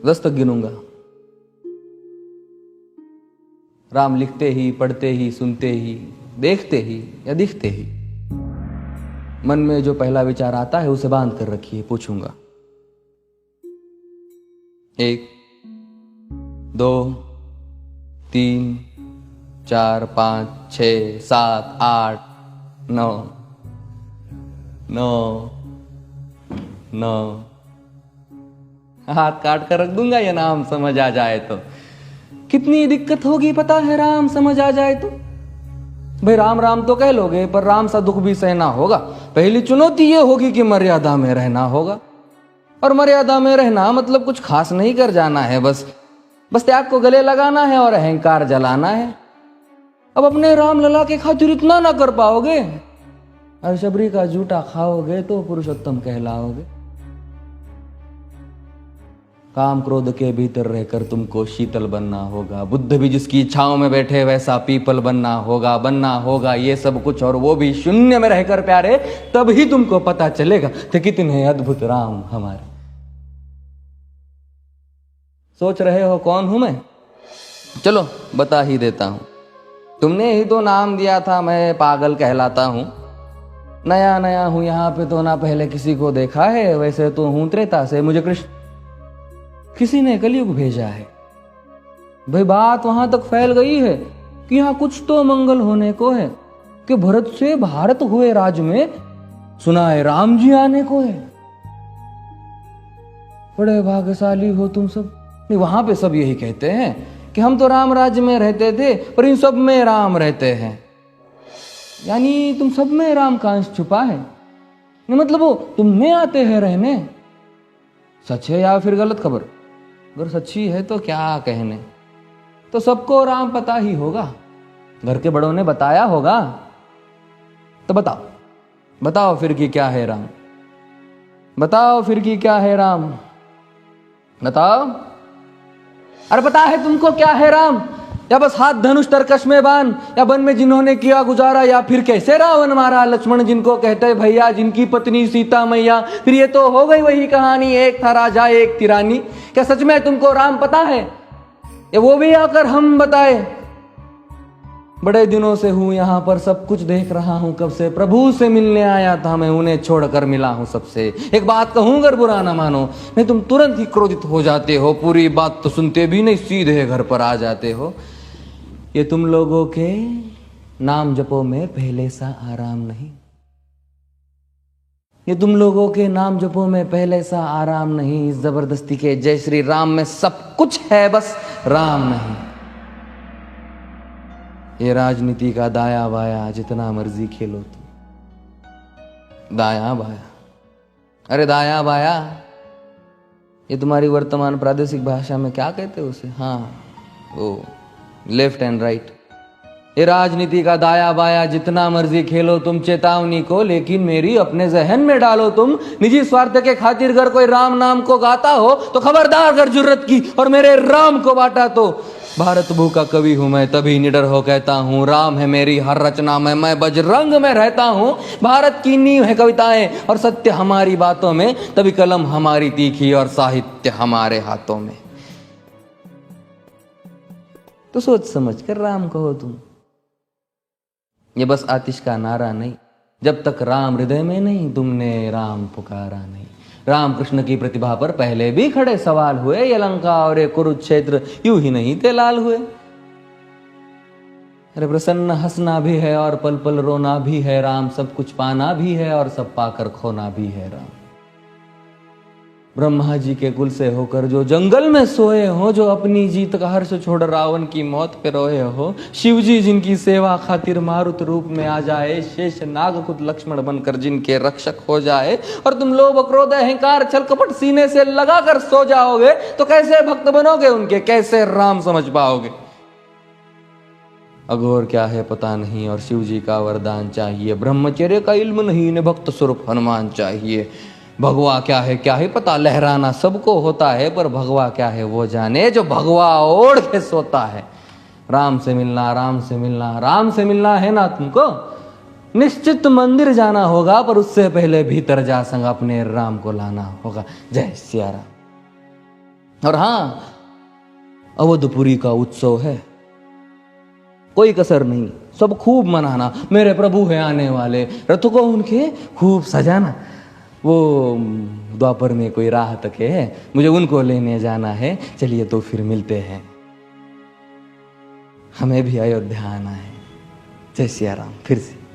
10 तक गिनूंगा। राम लिखते ही, पढ़ते ही, सुनते ही, देखते ही या दिखते ही मन में जो पहला विचार आता है उसे बांध कर रखिए। पूछूंगा 1 2 3 4 5 6 7 8 9 9 9। हाथ काट कर रख दूंगा ये नाम समझ आ जाए तो। कितनी दिक्कत होगी पता है राम समझ आ जाए तो। भाई राम राम तो कह लोगे पर राम सा दुख भी सहना होगा। पहली चुनौती ये होगी कि मर्यादा में रहना होगा। और मर्यादा में रहना मतलब कुछ खास नहीं कर जाना है, बस त्याग को गले लगाना है और अहंकार जलाना है। अब अपने राम लला के खातिर इतना ना कर पाओगे और शबरी का जूठा खाओगे तो पुरुषोत्तम कहलाओगे। काम क्रोध के भीतर रहकर तुमको शीतल बनना होगा। बुद्ध भी जिसकी इच्छाओं में बैठे वैसा पीपल बनना होगा ये सब कुछ, और वो भी शून्य में रहकर प्यारे। तभी तुमको पता चलेगा कि कितने अद्भुत राम हमारे। सोच रहे हो कौन हूं मैं? चलो बता ही देता हूं। तुमने ही तो नाम दिया था मैं पागल कहलाता हूं। नया नया हूं यहाँ पे तो ना पहले किसी को देखा है। वैसे तो हूं त्रेता से, मुझे कृष्ण किसी ने कलयुग भेजा है। भाई बात वहां तक फैल गई है कि यहाँ कुछ तो मंगल होने को है कि भरत से भारत हुए राज में सुना है राम जी आने को है। बड़े भाग्यशाली हो तुम सब। नहीं, वहां पे सब यही कहते हैं कि हम तो राम राज्य में रहते थे पर इन सब में राम रहते हैं। यानी तुम सब में राम का अंश छुपा है। नहीं मतलब वो तुम में आते हैं रहने। सच है या फिर गलत खबर? अगर सच्ची है तो क्या कहने। तो सबको राम पता ही होगा, घर के बड़ों ने बताया होगा। तो बताओ फिर कि क्या है राम। बताओ फिर कि क्या है राम। बताओ। अरे पता है तुमको क्या है राम? या बस हाथ धनुष तरकश में बांध, या वन में जिन्होंने किया गुजारा, या फिर कैसे रावण मारा लक्ष्मण जिनको कहते भैया, जिनकी पत्नी सीता मैया। फिर ये तो हो गई वही कहानी, एक था राजा एक थी रानी। क्या सच में तुमको राम पता है या वो भी आकर हम बताए? बड़े दिनों से हूं यहां पर, सब कुछ देख रहा हूं कब से। प्रभु से मिलने आया था मैं, उन्हें छोड़कर मिला हूं सबसे। एक बात कहूं अगर बुरा ना मानो, नहीं तुम तुरंत ही क्रोधित हो जाते हो। पूरी बात तो सुनते भी नहीं, सीधे घर पर आ जाते हो। ये तुम लोगों के नाम जपो में पहले सा आराम नहीं। ये तुम लोगों के नाम जपो में पहले सा आराम नहीं। इस जबरदस्ती के जय श्री राम में सब कुछ है, बस राम नहीं। ये राजनीति का दाया बाया जितना मर्जी खेलो तुम। दाया बाया, अरे दाया बाया ये तुम्हारी वर्तमान प्रादेशिक भाषा में क्या कहते हो उसे? हाँ वो लेफ्ट एंड राइट। ये राजनीति का दाया बाया जितना मर्जी खेलो तुम चेतावनी को, लेकिन मेरी अपने जहन में डालो तुम। निजी स्वार्थ के खातिर अगर कोई राम नाम को गाता हो तो खबरदार अगर जुर्रत की और मेरे राम को बांटा तो। भारत भू का कवि हूं मैं, तभी निडर हो कहता हूं राम है मेरी हर रचना में। मैं बजरंग में रहता हूं, भारत की नींव है कविताएं और सत्य हमारी बातों में। तभी कलम हमारी तीखी और साहित्य हमारे हाथों में। तो सोच समझ कर राम कहो तुम। ये बस आतिश का नारा नहीं, जब तक राम हृदय में नहीं तुमने राम पुकारा नहीं। राम कृष्ण की प्रतिभा पर पहले भी खड़े सवाल हुए। ये लंका और ये कुरुक्षेत्र यूं ही नहीं थे लाल हुए। अरे प्रसन्न हंसना भी है और पल पल रोना भी है राम। सब कुछ पाना भी है और सब पाकर खोना भी है राम। ब्रह्मा जी के कुल से होकर जो जंगल में सोए हो, जो अपनी जीत का हर्ष छोड़ रावण की मौत पे रोए हो। शिव जी जिनकी सेवा खातिर मारुत रूप में आ जाए। शेष नाग खुद लक्ष्मण बनकर जिनके रक्षक हो जाए। और तुम लोभ क्रोध अहंकार छल कपट सीने से लगा कर सो जाओगे तो कैसे भक्त बनोगे उनके, कैसे राम समझ पाओगे? अघोर क्या है पता नहीं और शिव जी का वरदान चाहिए। ब्रह्मचर्य का इल्म नहीं, इन्हें भक्त स्वरूप हनुमान चाहिए। भगवा क्या है पता, लहराना सबको होता है पर भगवा क्या है वो जाने जो भगवा ओढ़ के सोता है। राम से मिलना, राम से मिलना, राम से मिलना है ना तुमको, निश्चित मंदिर जाना होगा पर उससे पहले भीतर जा संग अपने राम को लाना होगा। जय सिया राम। और हाँ, अवधपुरी का उत्सव है, कोई कसर नहीं, सब खूब मनाना। मेरे प्रभु है आने वाले, रथ को उनके खूब सजाना। वो द्वापर में कोई राह तक है, मुझे उनको लेने जाना है। चलिए तो फिर मिलते हैं, हमें भी अयोध्या आना है। जय सिया राम। फिर से